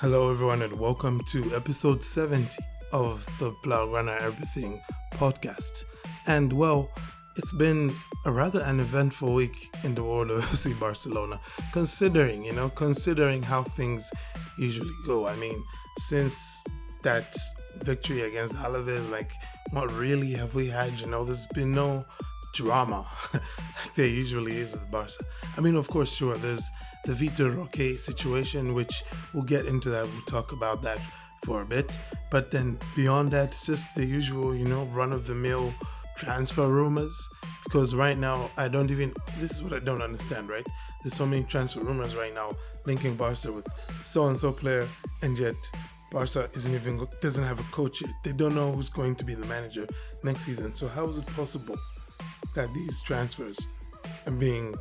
Hello everyone and welcome to episode 70 of the Blaugrana Everything podcast. And well, it's been a rather an eventful week in the world of FC Barcelona, considering how things usually go. I mean, since that victory against Alaves, what really have we had? There's been no drama like there usually is at Barca. I mean, of course, sure, there's the Vitor Roques situation, which we'll get into that. We'll talk about that for a bit. But then beyond that, it's just the usual, run-of-the-mill transfer rumors. Because right now, this is what I don't understand, right? There's so many transfer rumors right now linking Barca with so-and-so player, and yet Barca doesn't have a coach yet. They don't know who's going to be the manager next season. So how is it possible that these transfers are being,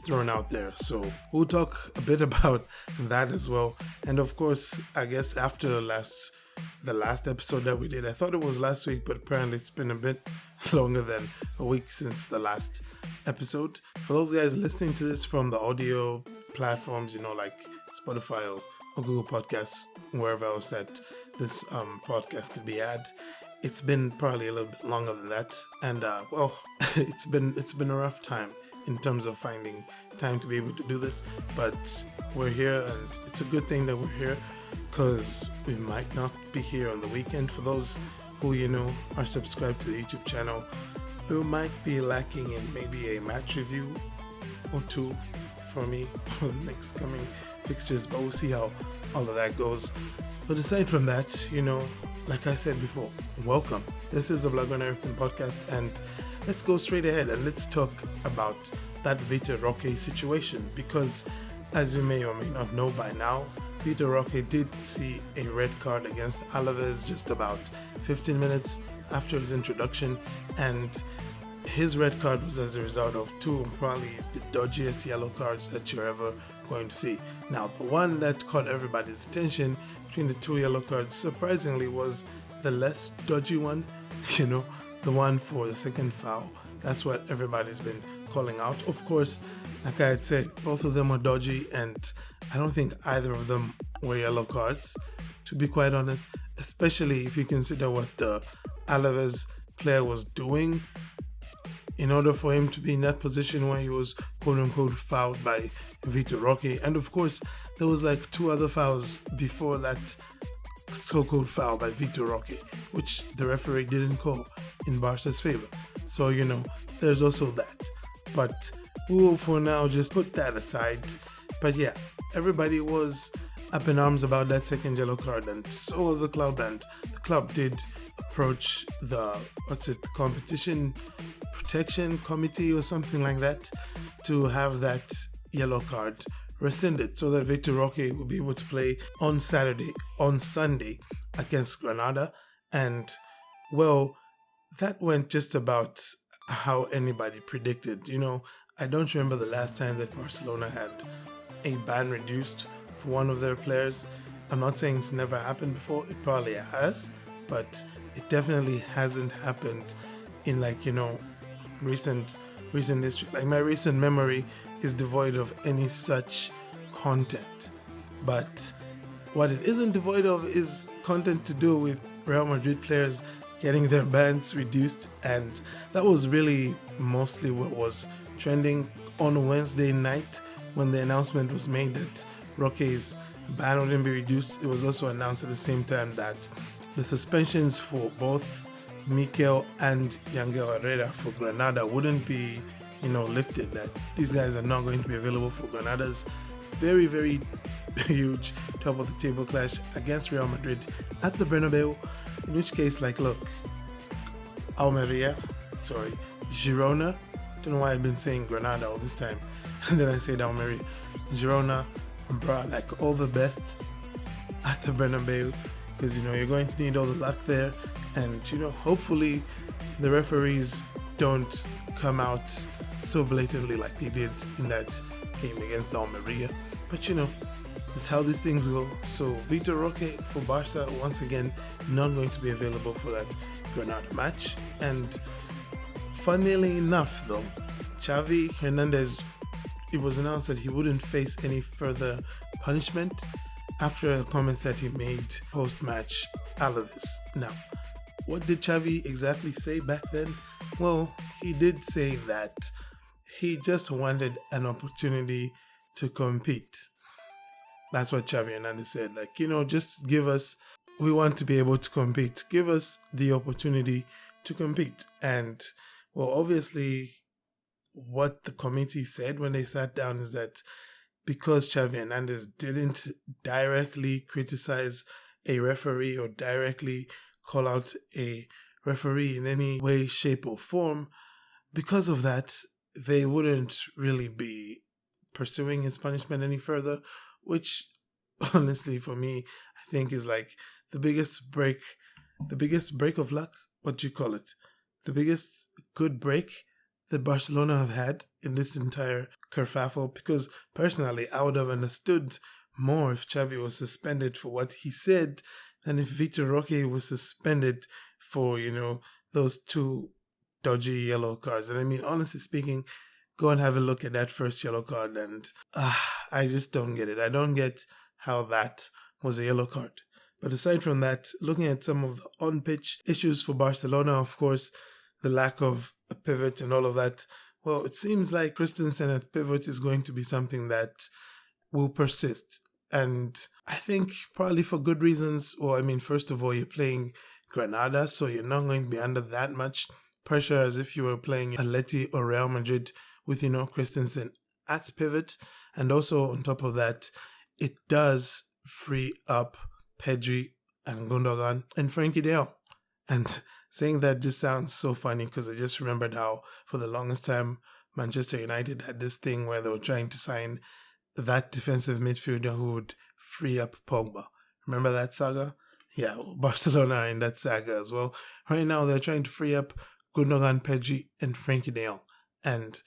thrown out there? So we'll talk a bit about that as well. And of course, I guess after the last episode that we did, I thought it was last week, but apparently it's been a bit longer than a week since the last episode. For those guys listening to this from the audio platforms, like Spotify or Google Podcasts, wherever else that this podcast could be at, it's been probably a little bit longer than that. And it's been a rough time in terms of finding time to be able to do this, but we're here, and it's a good thing that we're here because we might not be here on the weekend. For those who are subscribed to the YouTube channel, we might be lacking in maybe a match review or two for me for the next coming fixtures, but we'll see how all of that goes. But aside from that, like I said before, welcome. This is the Blaugrana Everything podcast, and let's go straight ahead and let's talk about that Vitor Roques situation, because as you may or may not know by now, Vitor Roque did see a red card against Alaves just about 15 minutes after his introduction, and his red card was as a result of two probably the dodgiest yellow cards that you're ever going to see. Now, the one that caught everybody's attention between the two yellow cards, surprisingly, was the less dodgy one, the one for the second foul. That's what everybody's been calling out. Of course, like I had said, both of them are dodgy, and I don't think either of them were yellow cards, to be quite honest, especially if you consider what the Alaves player was doing in order for him to be in that position where he was quote-unquote fouled by Vitor Roque. And of course, there was two other fouls before that so-called foul by Vitor Roque, which the referee didn't call in Barca's favor. So, there's also that. But we will for now just put that aside. But yeah, everybody was up in arms about that second yellow card, and so was the club. And the club did approach the competition protection committee or something like that to have that yellow card rescinded so that Vitor Roque will be able to play on Sunday against Granada. And well, that went just about how anybody predicted. I don't remember the last time that Barcelona had a ban reduced for one of their players. I'm not saying it's never happened before, it probably has, but it definitely hasn't happened in recent history. My recent memory is devoid of any such content. But what it isn't devoid of is content to do with Real Madrid players getting their bans reduced, and that was really mostly what was trending on Wednesday night when the announcement was made that Roque's ban wouldn't be reduced. It was also announced at the same time that the suspensions for both Mikel and Yangel Herrera for Granada wouldn't be, lifted, that these guys are not going to be available for Granada's very, very huge top of the table clash against Real Madrid at the Bernabeu. In which case, Girona, don't know why I've been saying Granada all this time, and then I said Almeria, Girona, all the best at the Bernabeu, because you're going to need all the luck there, and hopefully the referees don't come out so blatantly like they did in that game against Almeria. But that's how these things go. So Vitor Roque for Barca, once again, not going to be available for that Granada match. And funnily enough, though, Xavi Hernandez, it was announced that he wouldn't face any further punishment after the comments that he made post-match Alaves. Now, what did Xavi exactly say back then? Well, he did say that he just wanted an opportunity to compete. That's what Xavi Hernandez said. Like, just give us, we want to be able to compete. Give us the opportunity to compete. And, well, obviously, what the committee said when they sat down is that because Xavi Hernandez didn't directly criticize a referee or directly call out a referee in any way, shape, or form, because of that, they wouldn't really be pursuing his punishment any further, which honestly for me, I think is like the biggest break of luck. What do you call it? The biggest good break that Barcelona have had in this entire kerfuffle, because personally I would have understood more if Xavi was suspended for what he said than if Vitor Roque was suspended for, those two dodgy yellow cards. And I mean, honestly speaking, go and have a look at that first yellow card, and I just don't get it. I don't get how that was a yellow card. But aside from that, looking at some of the on-pitch issues for Barcelona, of course, the lack of a pivot and all of that, well, it seems like Christensen at pivot is going to be something that will persist. And I think probably for good reasons. Well, I mean, first of all, you're playing Granada, so you're not going to be under that much pressure as if you were playing Atleti or Real Madrid with, Christensen at pivot. And also on top of that, it does free up Pedri and Gundogan and Frenkie de Jong. And saying that just sounds so funny because I just remembered how for the longest time Manchester United had this thing where they were trying to sign that defensive midfielder who would free up Pogba. Remember that saga? Yeah, Barcelona are in that saga as well. Right now they're trying to free up Gundogan, Pedri, and Frenkie de Jong. And,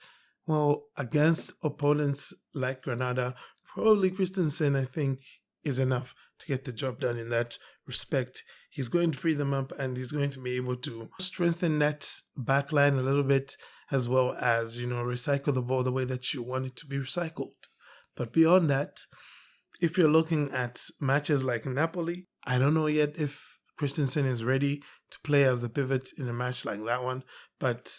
well, against opponents like Granada, probably Christensen, I think, is enough to get the job done in that respect. He's going to free them up and he's going to be able to strengthen that back line a little bit, as well as, recycle the ball the way that you want it to be recycled. But beyond that, if you're looking at matches like Napoli, I don't know yet if Christensen is ready to play as the pivot in a match like that one. But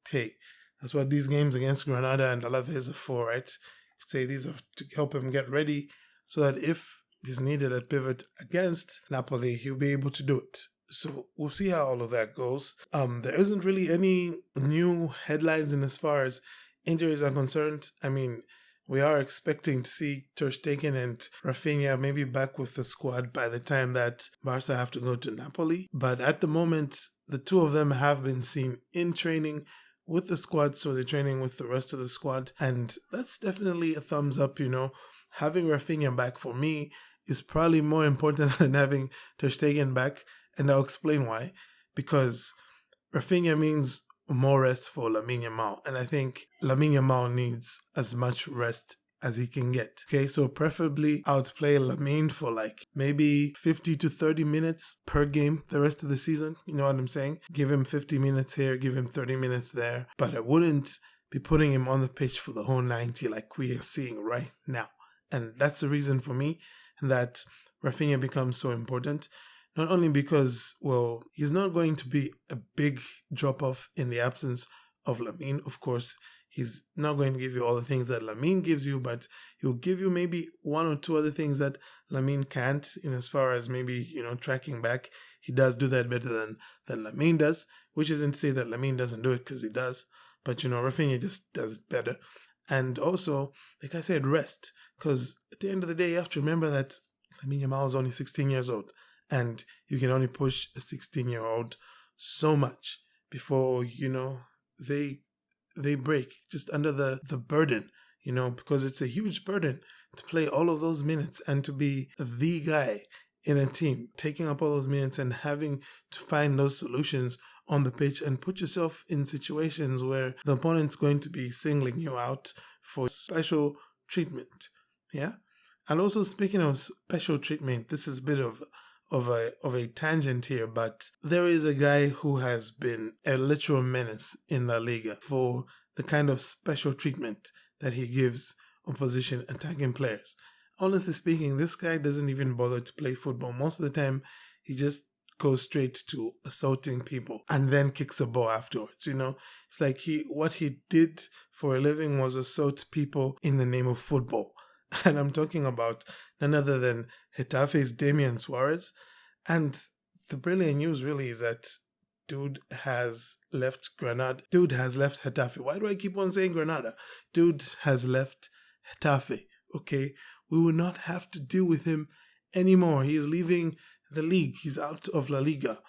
hey, that's what these games against Granada and Alaves are for, right? You could say these are to help him get ready so that if he's needed at pivot against Napoli, he'll be able to do it. So we'll see how all of that goes. There isn't really any new headlines in as far as injuries are concerned. I mean, we are expecting to see Ter Stegen and Rafinha maybe back with the squad by the time that Barca have to go to Napoli. But at the moment, the two of them have been seen in training with the squad, so they're training with the rest of the squad. And that's definitely a thumbs up, Having Rafinha back for me is probably more important than having Ter Stegen back. And I'll explain why. Because Rafinha means more rest for Lamine Yamal. And I think Lamine Yamal needs as much rest as he can get. Okay, so preferably I would play Lamine for like maybe 50 to 30 minutes per game the rest of the season. You know what I'm saying? Give him 50 minutes here, give him 30 minutes there. But I wouldn't be putting him on the pitch for the whole 90 like we are seeing right now. And that's the reason for me that Rafinha becomes so important. Not only because, well, he's not going to be a big drop-off in the absence of Lamine. Of course, he's not going to give you all the things that Lamine gives you, but he'll give you maybe one or two other things that Lamine can't, in as far as maybe, tracking back. He does do that better than Lamine does, which isn't to say that Lamine doesn't do it, because he does. But, Rafinha just does it better. And also, like I said, rest. Because at the end of the day, you have to remember that Lamine Yamal is only 16 years old. And you can only push a 16-year-old so much before, they break just under the burden, because it's a huge burden to play all of those minutes and to be the guy in a team, taking up all those minutes and having to find those solutions on the pitch and put yourself in situations where the opponent's going to be singling you out for special treatment. Yeah. And also, speaking of special treatment, this is a bit of a tangent here, but there is a guy who has been a literal menace in La Liga for the kind of special treatment that he gives opposition attacking players. honestly speaking, this guy doesn't even bother to play football. Most of the time, he just goes straight to assaulting people and then kicks a ball afterwards. It's like what he did for a living was assault people in the name of football. And I'm talking about none other than Getafe's Damian Suarez. And the brilliant news really is that dude has left Granada. Dude has left Getafe. Why do I keep on saying Granada? Dude has left Getafe. Okay, we will not have to deal with him anymore. He is leaving the league. He's out of La Liga.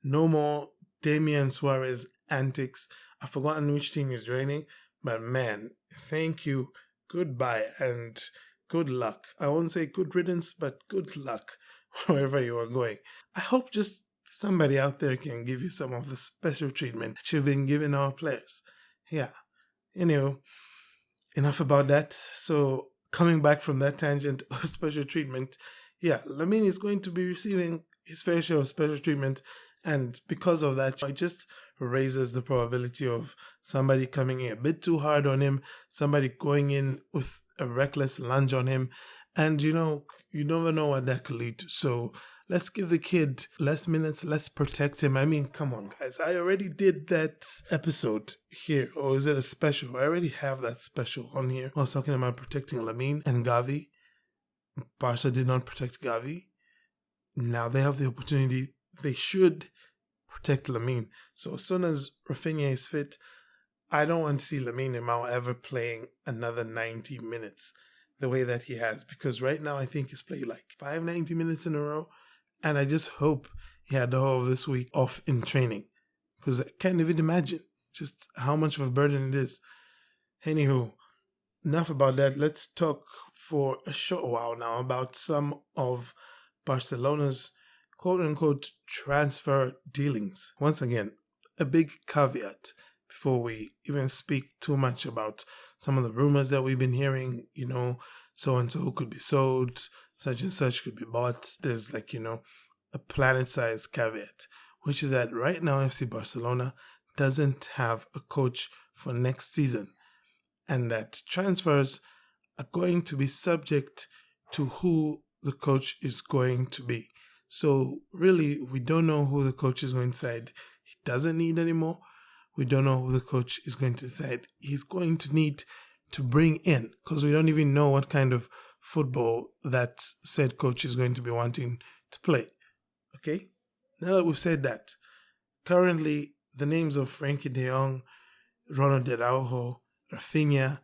No more Damian Suarez antics. I've forgotten which team he's joining, but man, thank you, goodbye, and good luck. I won't say good riddance, but good luck wherever you are going. I hope just somebody out there can give you some of the special treatment that you've been giving our players. Yeah. Anyway, enough about that. So, coming back from that tangent of special treatment, yeah, Lamine is going to be receiving his fair share of special treatment. And because of that, it just raises the probability of somebody coming in a bit too hard on him, somebody going in with a reckless lunge on him. And, you never know what that could lead to. So, let's give the kid less minutes, let's protect him. I mean, come on, guys. I already did that episode here. Or is it a special? I already have that special on here. I was talking about protecting Lamine and Gavi. Barca did not protect Gavi. Now they have the opportunity. They should protect Lamine. So as soon as Rafinha is fit, I don't want to see Lamine Yamal ever playing another 90 minutes the way that he has. Because right now I think he's played like 90 minutes in a row. And I just hope he had the whole of this week off in training. Because I can't even imagine just how much of a burden it is. Anywho, enough about that. Let's talk for a short while now about some of Barcelona's quote-unquote transfer dealings. Once again, a big caveat before we even speak too much about some of the rumors that we've been hearing, so-and-so could be sold, such and such could be bought. There's a planet-sized caveat, which is that right now FC Barcelona doesn't have a coach for next season, and that transfers are going to be subject to who the coach is going to be. So really, we don't know who the coach is going to decide he doesn't need anymore. We don't know who the coach is going to decide he's going to need to bring in, because we don't even know what kind of football that said coach is going to be wanting to play. Okay? Now that we've said that, currently the names of Frenkie de Jong, Ronald Araujo, Rafinha,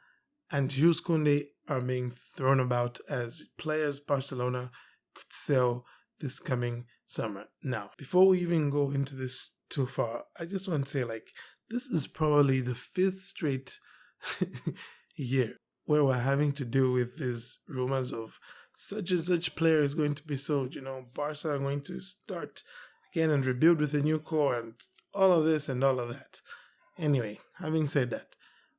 and Jules Koundé are being thrown about as players Barcelona could sell this coming summer. Now, before we even go into this too far, I just want to say, this is probably the 5th straight year where we're having to do with these rumors of such and such player is going to be sold. Barca are going to start again and rebuild with a new core and all of this and all of that. Anyway, having said that,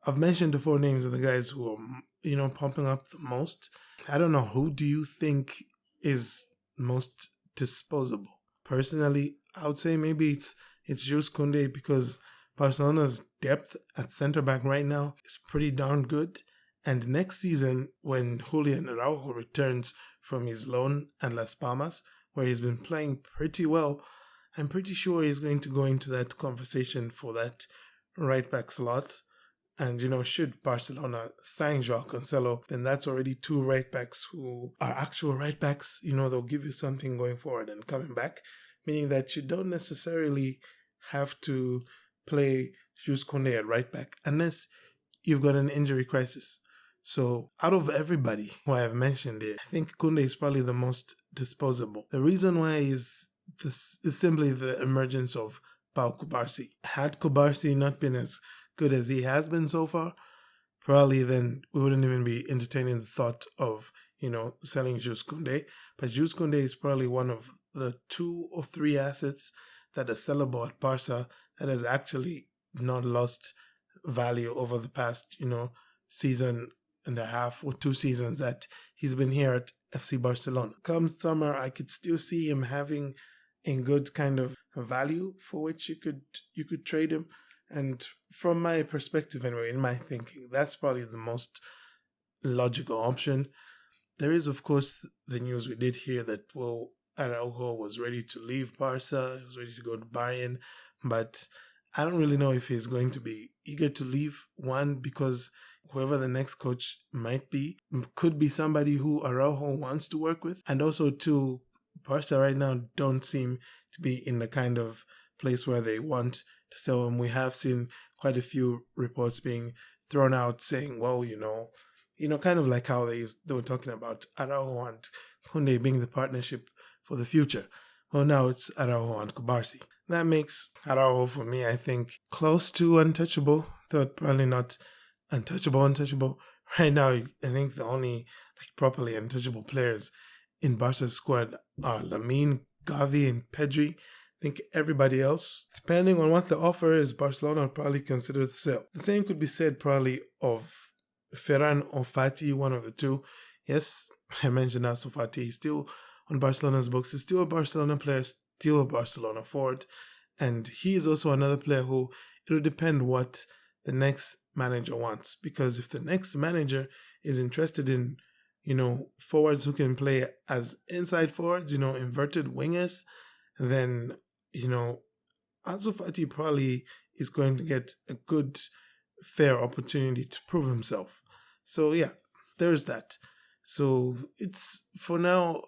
I've mentioned the 4 names of the guys who are, pumping up the most. I don't know, who do you think is most disposable? Personally, I would say maybe it's Jules Koundé, because Barcelona's depth at centre back right now is pretty darn good. And next season, when Julian Araujo returns from his loan at Las Palmas, where he's been playing pretty well, I'm pretty sure he's going to go into that conversation for that right back slot. And, should Barcelona sign Joao Cancelo, then that's already 2 right backs who are actual right backs. They'll give you something going forward and coming back, meaning that you don't necessarily have to play Jules Koundé at right back unless you've got an injury crisis. So out of everybody who I have mentioned here, I think Koundé is probably the most disposable. The reason why is simply the emergence of Pau Cubarsí. Had Cubarsí not been as good as he has been so far, probably then we wouldn't even be entertaining the thought of, selling Jules Koundé. But Jules Koundé is probably one of the 2 or 3 assets that are sellable at Barca that has actually not lost value over the past, season and a half or 2 seasons that he's been here at FC Barcelona. Come summer, I could still see him having a good kind of value for which you could trade him. And from my perspective anyway, in my thinking, that's probably the most logical option. There is, of course, the news we did hear that, well, Araujo was ready to leave Barca, he was ready to go to Bayern, but I don't really know if he's going to be eager to leave. One, because whoever the next coach might be could be somebody who Araujo wants to work with. And also, two, Barca right now don't seem to be in the kind of place where they want to sell him. We have seen quite a few reports being thrown out saying, well, kind of like how they were talking about Araujo and Koundé being the partnership for the future. Well, now it's Araujo and Kubarsi. That makes Araujo, for me, I think, close to untouchable, though probably not untouchable. Right now, I think the only properly untouchable players in Barca's squad are Lamine, Gavi, and Pedri. I think everybody else, depending on what the offer is, Barcelona will probably consider the sale. The same could be said probably of Ferran or Fati, one of the two. Yes, I mentioned Ansu Fati. He's still on Barcelona's books. He's still a Barcelona player, still a Barcelona forward. And he is also another player who, it will depend what the next manager wants. Because if the next manager is interested in, forwards who can play as inside forwards, inverted wingers, then, Ansu Fati probably is going to get a good, fair opportunity to prove himself. So, yeah, there's that. So, it's, for now,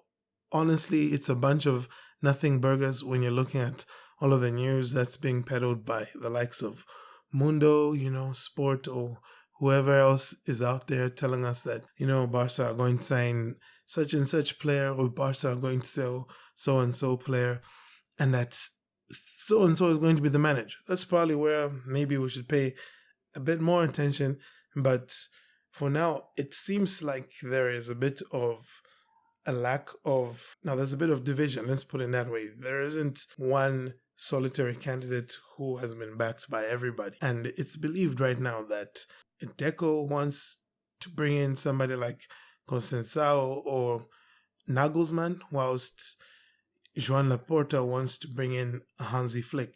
honestly, it's a bunch of nothing burgers when you're looking at all of the news that's being peddled by the likes of Mundo, Sport, or whoever else is out there telling us that, Barca are going to sign such and such player, or Barca are going to sell so and so player, and that so and so is going to be the manager. That's probably where maybe we should pay a bit more attention. But for now, it seems like there is a bit of a lack of, now there's a bit of division, let's put it that way. There isn't one solitary candidate who has been backed by everybody. And it's believed right now that Deco wants to bring in somebody like Christensen or Nagelsmann, whilst Joan Laporta wants to bring in Hansi Flick.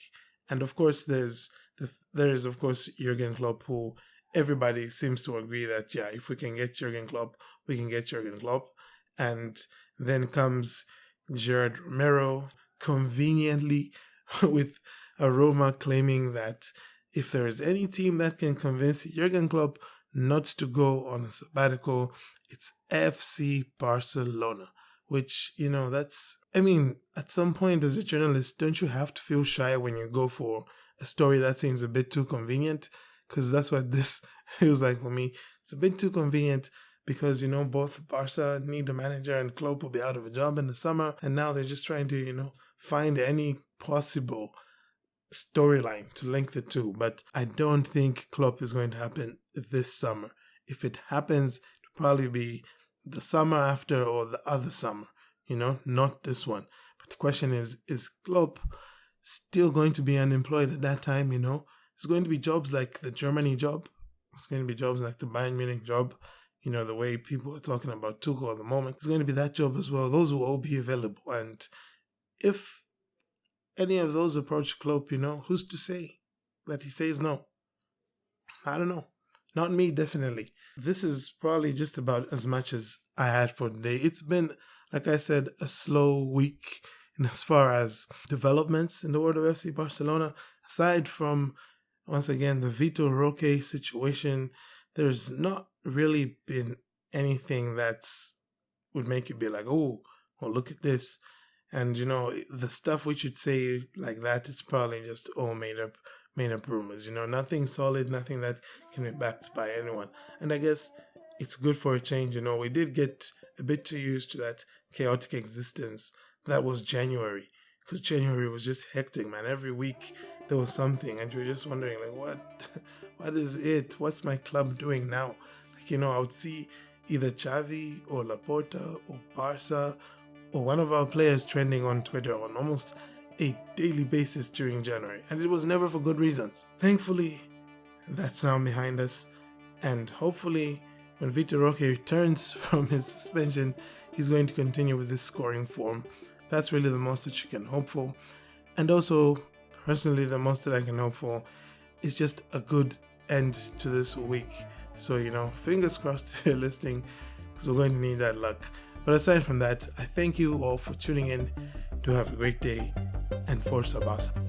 And of course, there is of course Jurgen Klopp, who everybody seems to agree that, yeah, if we can get Jurgen Klopp, we can get Jurgen Klopp. And then comes Gerard Romero, conveniently with a Roma claiming that if there is any team that can convince Jurgen Klopp not to go on a sabbatical, it's FC Barcelona. Which, that's, at some point as a journalist, don't you have to feel shy when you go for a story that seems a bit too convenient? Because that's what this feels like for me. It's a bit too convenient because, both Barca need a manager and Klopp will be out of a job in the summer. And now they're just trying to, find any possible storyline to link the two. But I don't think Klopp is going to happen this summer. If it happens, it'll probably be the summer after or the other summer, not this one. But the question is Klopp still going to be unemployed at that time, It's going to be jobs like the Germany job. It's going to be jobs like the Bayern Munich job. The way people are talking about Tuchel at the moment. It's going to be that job as well. Those will all be available. And if any of those approach Klopp, who's to say that he says no? I don't know. Not me, definitely. This is probably just about as much as I had for today. It's been, like I said, a slow week in as far as developments in the world of FC Barcelona. Aside from, once again, the Vitor Roque situation, there's not really been anything that's would make you be like, oh, well, look at this. And, the stuff we should say like that is probably just all made up rumors, nothing solid, nothing that can be backed by anyone. And I guess it's good for a change, we did get a bit too used to that chaotic existence that was January, because January was just hectic, man. Every week there was something, and you were just wondering, like, what is it? What's my club doing now? Like, I would see either Xavi or Laporta or Barca or one of our players trending on Twitter on almost a daily basis during January, and it was never for good reasons. Thankfully, that's now behind us, and hopefully when Vitor Roque returns from his suspension, he's going to continue with this scoring form. That's really the most that you can hope for. And also, personally, the most that I can hope for is just a good end to this week. So, fingers crossed if you're listening, because we're going to need that luck. But aside from that, I thank you all for tuning in. Do have a great day, and Forza Barca.